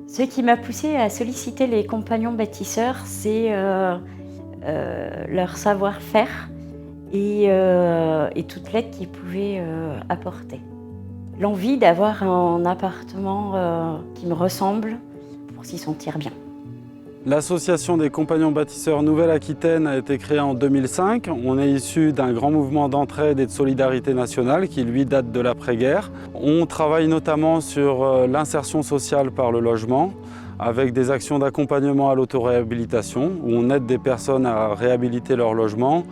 Ce qui m'a poussée à solliciter les compagnons bâtisseurs, c'est leur savoir-faire et toute l'aide qu'ils pouvaient apporter. L'envie d'avoir un appartement qui me ressemble pour s'y sentir bien. L'association des compagnons bâtisseurs Nouvelle-Aquitaine a été créée en 2005. On est issu d'un grand mouvement d'entraide et de solidarité nationale qui, lui, date de l'après-guerre. On travaille notamment sur l'insertion sociale par le logement, avec des actions d'accompagnement à l'autoréhabilitation, où on aide des personnes à réhabiliter leur logement.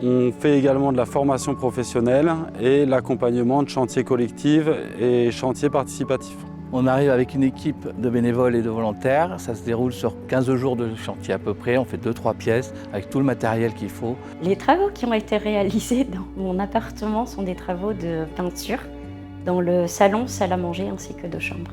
On fait également de la formation professionnelle et l'accompagnement de chantiers collectifs et chantiers participatifs. On arrive avec une équipe de bénévoles et de volontaires. Ça se déroule sur 15 jours de chantier à peu près. On fait 2-3 pièces avec tout le matériel qu'il faut. Les travaux qui ont été réalisés dans mon appartement sont des travaux de peinture dans le salon, salle à manger ainsi que deux chambres.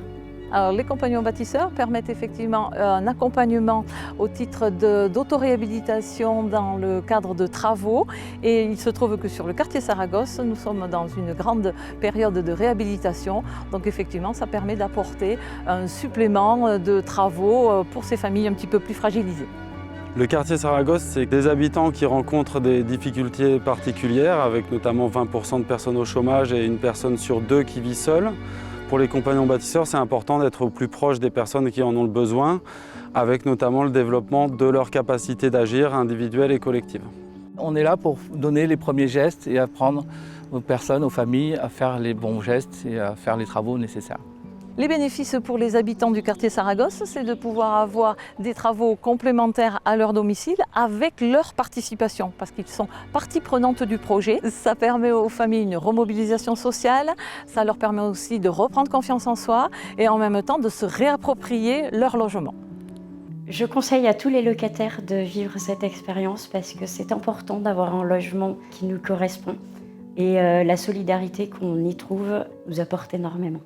Alors, les compagnons bâtisseurs permettent effectivement un accompagnement au titre d'autoréhabilitation dans le cadre de travaux. Et il se trouve que sur le quartier Saragosse, nous sommes dans une grande période de réhabilitation. Donc effectivement, ça permet d'apporter un supplément de travaux pour ces familles un petit peu plus fragilisées. Le quartier Saragosse, c'est des habitants qui rencontrent des difficultés particulières, avec notamment 20% de personnes au chômage et une personne sur deux qui vit seule. Pour les compagnons bâtisseurs, c'est important d'être au plus proche des personnes qui en ont le besoin, avec notamment le développement de leur capacité d'agir individuelle et collective. On est là pour donner les premiers gestes et apprendre aux personnes, aux familles à faire les bons gestes et à faire les travaux nécessaires. Les bénéfices pour les habitants du quartier Saragosse, c'est de pouvoir avoir des travaux complémentaires à leur domicile avec leur participation, parce qu'ils sont partie prenante du projet. Ça permet aux familles une remobilisation sociale, ça leur permet aussi de reprendre confiance en soi et en même temps de se réapproprier leur logement. Je conseille à tous les locataires de vivre cette expérience parce que c'est important d'avoir un logement qui nous correspond et la solidarité qu'on y trouve nous apporte énormément.